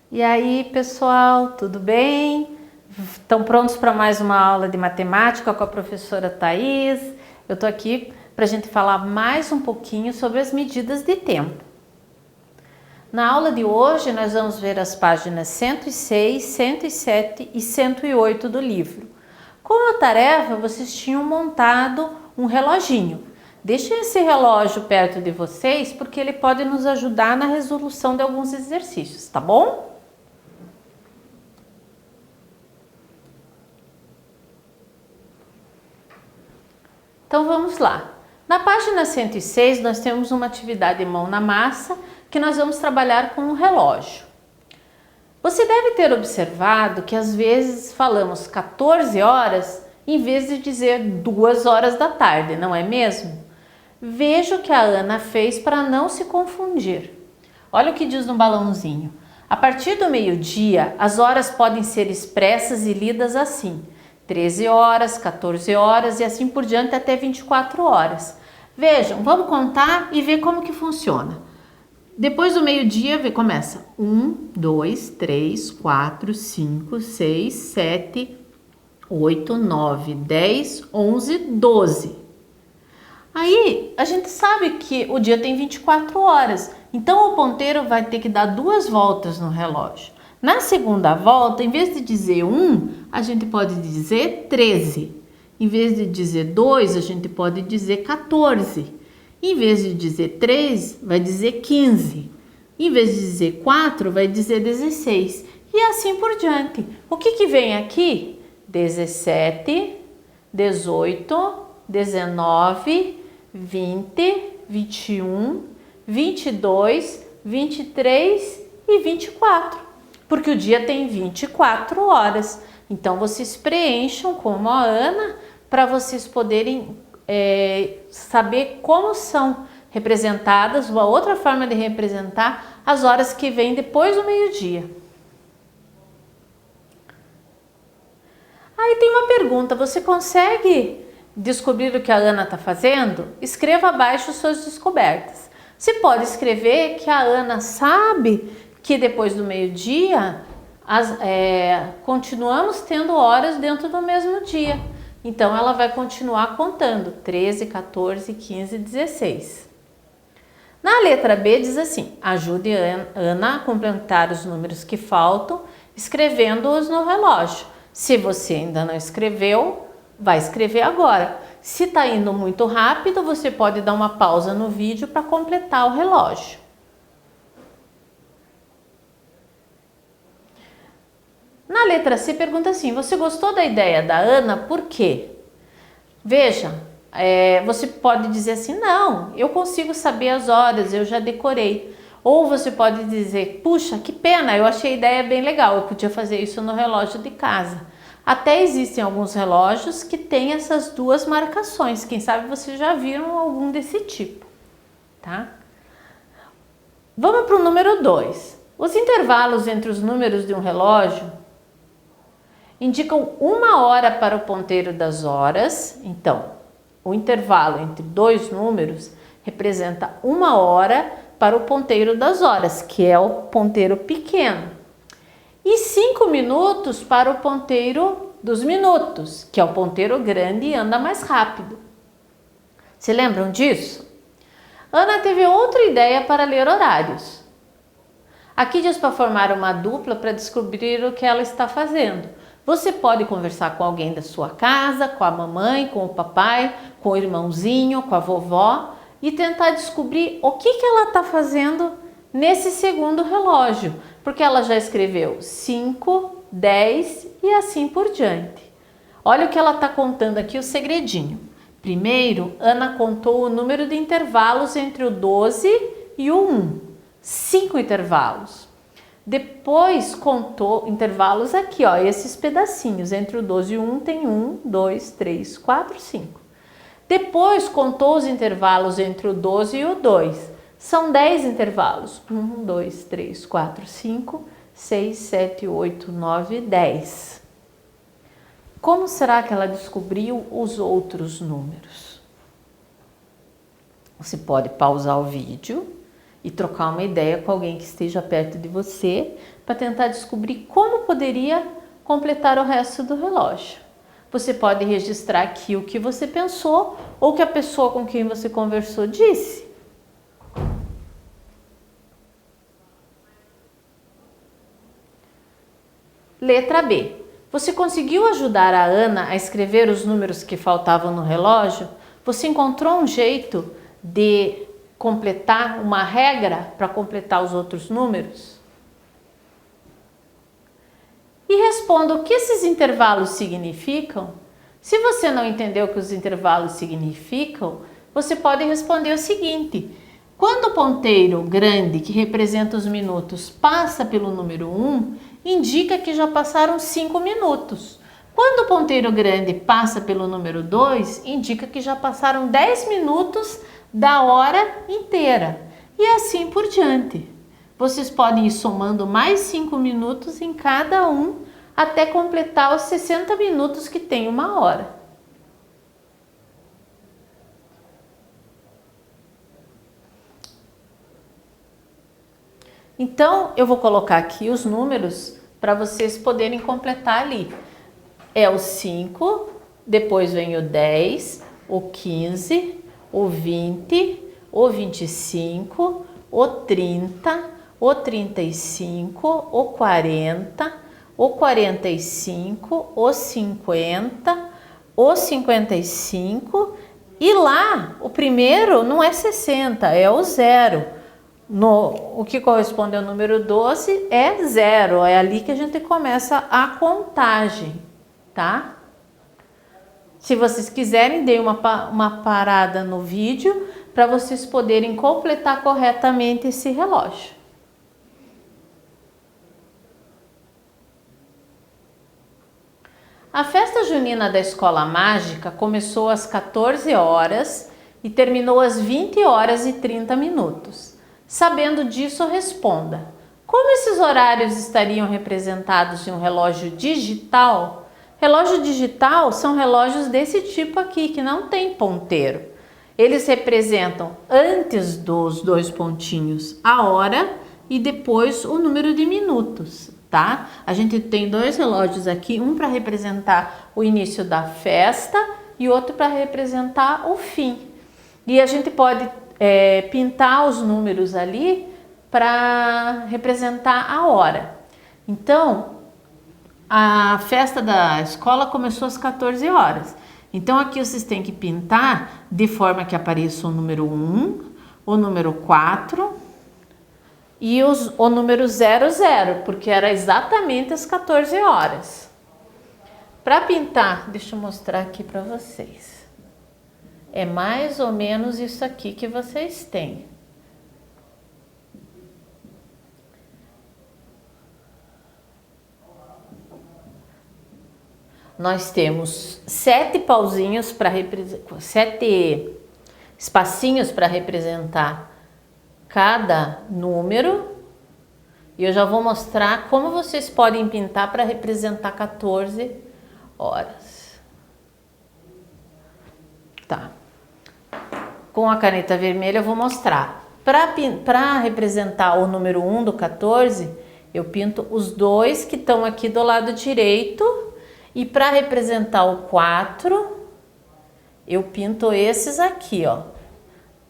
E aí, pessoal, tudo bem? Estão prontos para mais uma aula de matemática com a professora Thaís? Eu estou aqui para a gente falar mais um pouquinho sobre as medidas de tempo. Na aula de hoje, nós vamos ver as páginas 106, 107 e 108 do livro. Como tarefa, vocês tinham montado um reloginho. Deixem esse relógio perto de vocês, porque ele pode nos ajudar na resolução de alguns exercícios, tá bom? Então vamos lá. Na página 106 nós temos uma atividade mão na massa que nós vamos trabalhar com um relógio. Você deve ter observado que às vezes falamos 14 horas em vez de dizer 2 horas da tarde, não é mesmo? Veja o que a Ana fez para não se confundir. Olha o que diz no balãozinho. A partir do meio-dia, as horas podem ser expressas e lidas assim: 13 horas, 14 horas e assim por diante até 24 horas. Vejam, vamos contar e ver como que funciona. Depois do meio-dia, começa 1, 2, 3, 4, 5, 6, 7, 8, 9, 10, 11, 12. Aí, a gente sabe que o dia tem 24 horas, então o ponteiro vai ter que dar 2 voltas no relógio. Na segunda volta, em vez de dizer 1, a gente pode dizer 13. Em vez de dizer 2, a gente pode dizer 14. Em vez de dizer 3, vai dizer 15. Em vez de dizer 4, vai dizer 16. E assim por diante. O que vem aqui? 17, 18, 19, 20, 21, 22, 23 e 24. Porque o dia tem 24 horas. Então, vocês preencham como a Ana para vocês poderem saber como são representadas, uma outra forma de representar as horas que vêm depois do meio-dia. Aí tem uma pergunta, você consegue descobrir o que a Ana está fazendo? Escreva abaixo suas descobertas. Você pode escrever que a Ana sabe que depois do meio-dia continuamos tendo horas dentro do mesmo dia. Então, ela vai continuar contando 13, 14, 15, 16. Na letra B diz assim: ajude a Ana a completar os números que faltam, escrevendo-os no relógio. Se você ainda não escreveu, vai escrever agora. Se está indo muito rápido, você pode dar uma pausa no vídeo para completar o relógio. Na letra C pergunta assim: você gostou da ideia da Ana? Por quê? Veja, você pode dizer assim: não, eu consigo saber as horas, eu já decorei. Ou você pode dizer: puxa, que pena, eu achei a ideia bem legal, eu podia fazer isso no relógio de casa. Até existem alguns relógios que têm essas duas marcações, quem sabe vocês já viram algum desse tipo, tá? Vamos para o número 2. Os intervalos entre os números de um relógio indicam 1 hora para o ponteiro das horas. Então, o intervalo entre 2 números representa 1 hora para o ponteiro das horas, que é o ponteiro pequeno. E 5 minutos para o ponteiro dos minutos, que é o ponteiro grande e anda mais rápido. Se lembram disso? Ana teve outra ideia para ler horários. Aqui diz para formar uma dupla para descobrir o que ela está fazendo. Você pode conversar com alguém da sua casa, com a mamãe, com o papai, com o irmãozinho, com a vovó e tentar descobrir o que ela está fazendo nesse segundo relógio, porque ela já escreveu 5, 10 e assim por diante. Olha o que ela está contando aqui, o segredinho. Primeiro, Ana contou o número de intervalos entre o 12 e o 1. 5 intervalos. Depois contou intervalos aqui, ó, esses pedacinhos. Entre o 12 e o 1 tem 1, 2, 3, 4, 5. Depois contou os intervalos entre o 12 e o 2. São 10 intervalos. 1, 2, 3, 4, 5, 6, 7, 8, 9, 10. Como será que ela descobriu os outros números? Você pode pausar o vídeo e trocar uma ideia com alguém que esteja perto de você para tentar descobrir como poderia completar o resto do relógio. Você pode registrar aqui o que você pensou ou o que a pessoa com quem você conversou disse. Letra B. Você conseguiu ajudar a Ana a escrever os números que faltavam no relógio? Você encontrou um jeito de completar uma regra para completar os outros números? E responda o que esses intervalos significam. Se você não entendeu o que os intervalos significam, você pode responder o seguinte: quando o ponteiro grande, que representa os minutos, passa pelo número 1, indica que já passaram 5 minutos. Quando o ponteiro grande passa pelo número 2, indica que já passaram 10 minutos da hora inteira. E assim por diante. Vocês podem ir somando mais 5 minutos em cada um até completar os 60 minutos que tem uma hora. Então, eu vou colocar aqui os números para vocês poderem completar ali. É o 5, depois vem o 10, o 15, o 20, o 25, o 30, o 35, o 40, o 45, o 50, o 55 e lá o primeiro não é 60, é o 0. O que corresponde ao número 12 é 0, é ali que a gente começa a contagem, tá? Se vocês quiserem, dê uma parada no vídeo para vocês poderem completar corretamente esse relógio. A festa junina da Escola Mágica começou às 14 horas e terminou às 20 horas e 30 minutos. Sabendo disso, responda: como esses horários estariam representados em um relógio digital? Relógio digital são relógios desse tipo aqui, que não tem ponteiro. Eles representam antes dos 2 pontinhos a hora e depois o número de minutos, tá? A gente tem 2 relógios aqui, um para representar o início da festa e outro para representar o fim. E a gente pode pintar os números ali para representar a hora. Então, a festa da escola começou às 14 horas. Então, aqui vocês têm que pintar de forma que apareça o número 1, o número 4 e o número 00, porque era exatamente às 14 horas. Para pintar, deixa eu mostrar aqui para vocês. É mais ou menos isso aqui que vocês têm. Nós temos 7 pauzinhos para 7 espacinhos para representar cada número. E eu já vou mostrar como vocês podem pintar para representar 14 horas. Tá. Com a caneta vermelha eu vou mostrar. Para representar o número 1 do 14, eu pinto os 2 que estão aqui do lado direito. E para representar o 4, eu pinto esses aqui, ó.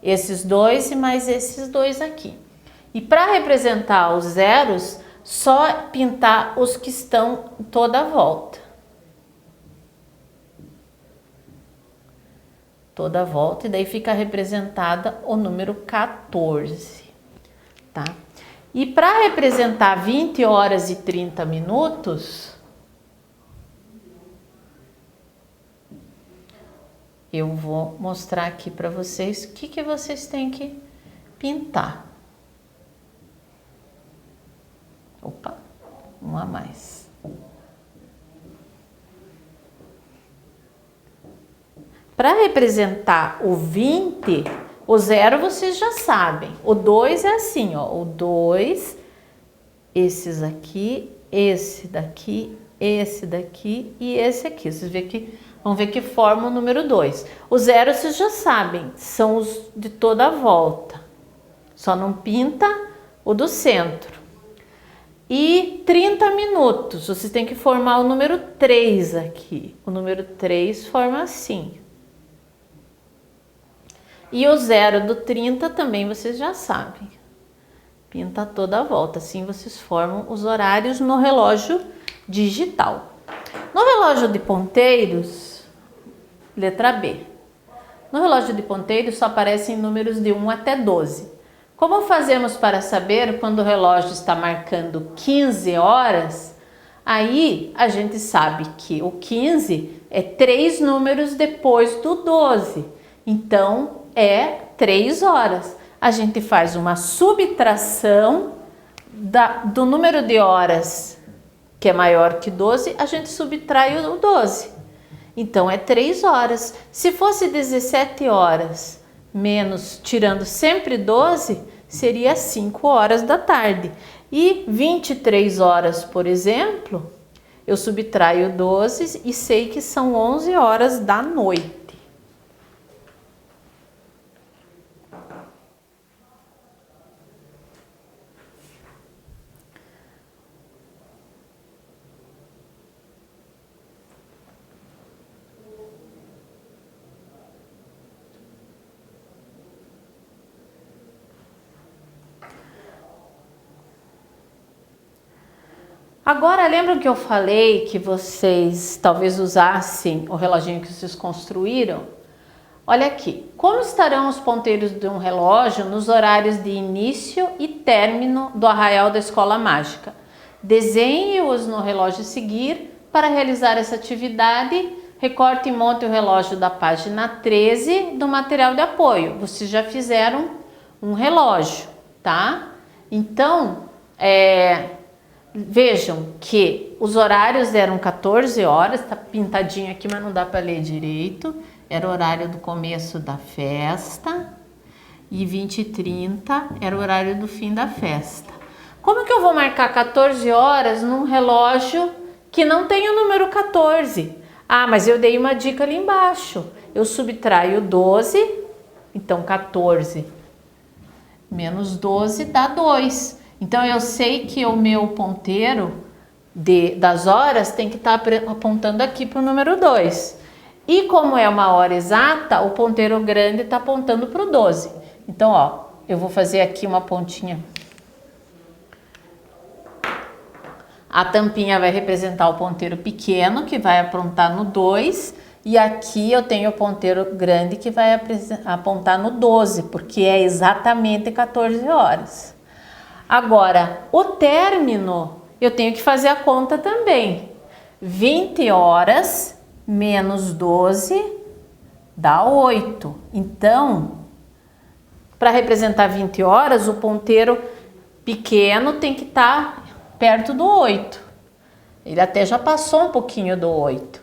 Esses 2 e mais esses 2 aqui. E para representar os zeros, só pintar os que estão toda a volta. Toda a volta, e daí fica representada o número 14, tá? E para representar 20 horas e 30 minutos, eu vou mostrar aqui para vocês o que vocês têm que pintar. Opa, um a mais. Para representar o 20, o 0 vocês já sabem. O 2 é assim, ó. O 2, esses aqui, esse daqui e esse aqui. Vocês vão ver que forma o número 2. O 0 vocês já sabem, são os de toda a volta, só não pinta o do centro. E 30 minutos, vocês têm que formar o número 3 aqui. O número 3 forma assim. E o 0 do 30 também vocês já sabem. Pinta toda a volta, assim vocês formam os horários no relógio digital. No relógio de ponteiros, letra B. No relógio de ponteiros só aparecem números de 1 até 12. Como fazemos para saber quando o relógio está marcando 15 horas? Aí a gente sabe que o 15 é 3 números depois do 12. Então é 3 horas. A gente faz uma subtração do número de horas que é maior que 12, a gente subtrai o 12. Então é 3 horas. Se fosse 17 horas menos, tirando sempre 12, seria 5 horas da tarde. E 23 horas, por exemplo, eu subtraio 12 e sei que são 11 horas da noite. Agora, lembram que eu falei que vocês talvez usassem o reloginho que vocês construíram? Olha aqui, como estarão os ponteiros de um relógio nos horários de início e término do arraial da Escola Mágica? Desenhe-os no relógio a seguir. Para realizar essa atividade, recorte e monte o relógio da página 13 do material de apoio. Vocês já fizeram um relógio, tá? Então, vejam que os horários eram 14 horas, tá pintadinho aqui, mas não dá para ler direito. Era o horário do começo da festa e 20h30 era o horário do fim da festa. Como que eu vou marcar 14 horas num relógio que não tem o número 14? Ah, mas eu dei uma dica ali embaixo. Eu subtraio 12, então 14 menos 12 dá 2. Então eu sei que o meu ponteiro das horas tem que estar apontando aqui para o número 2. E como é uma hora exata, o ponteiro grande está apontando para o 12. Então, ó, eu vou fazer aqui uma pontinha. A tampinha vai representar o ponteiro pequeno, que vai apontar no 2. E aqui eu tenho o ponteiro grande, que vai apontar no 12, porque é exatamente 14 horas. Agora, o término, eu tenho que fazer a conta também. 20 horas menos 12 dá 8. Então, para representar 20 horas, o ponteiro pequeno tem que estar perto do 8. Ele até já passou um pouquinho do 8.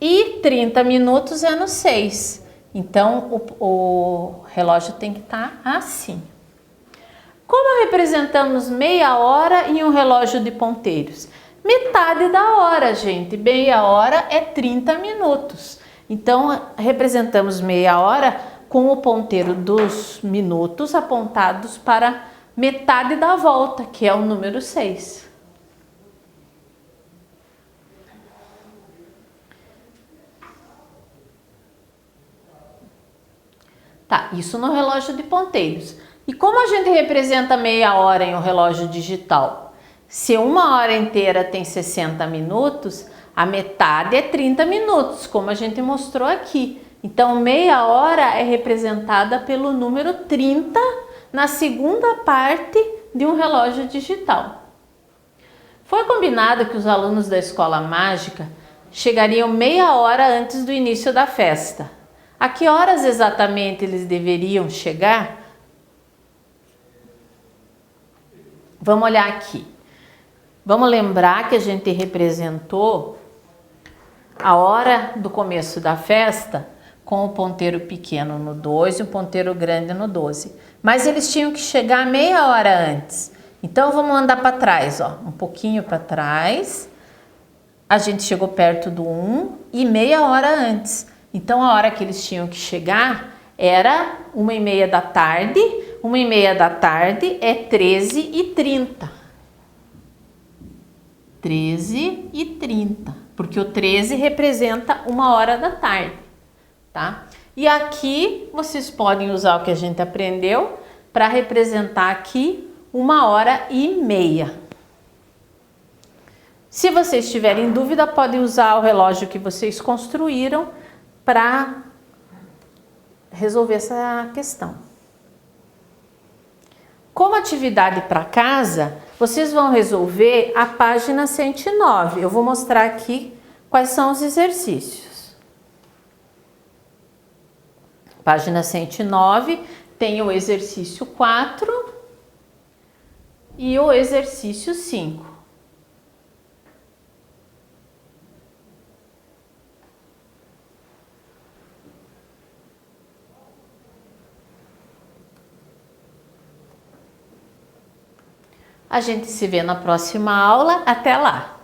E 30 minutos é no 6. Então, o relógio tem que estar assim. Como representamos meia hora em um relógio de ponteiros? Metade da hora, gente. Meia hora é 30 minutos. Então, representamos meia hora com o ponteiro dos minutos apontados para metade da volta, que é o número 6. Tá, isso no relógio de ponteiros. E como a gente representa meia hora em um relógio digital? Se uma hora inteira tem 60 minutos, a metade é 30 minutos, como a gente mostrou aqui. Então, meia hora é representada pelo número 30 na segunda parte de um relógio digital. Foi combinado que os alunos da Escola Mágica chegariam meia hora antes do início da festa. A que horas exatamente eles deveriam chegar? Vamos olhar aqui. Vamos lembrar que a gente representou a hora do começo da festa com o ponteiro pequeno no 2 e o ponteiro grande no 12. Mas eles tinham que chegar meia hora antes. Então vamos andar para trás, ó, um pouquinho para trás. A gente chegou perto do 1 e meia hora antes. Então a hora que eles tinham que chegar era 1h30 da tarde. 1h30 da tarde é 13h30. 13h30, porque o 13 representa 1h da tarde, tá? E aqui vocês podem usar o que a gente aprendeu para representar aqui 1h30. Se vocês tiverem dúvida, podem usar o relógio que vocês construíram para resolver essa questão. Como atividade para casa, vocês vão resolver a página 109. Eu vou mostrar aqui quais são os exercícios. Página 109 tem o exercício 4 e o exercício 5. A gente se vê na próxima aula. Até lá!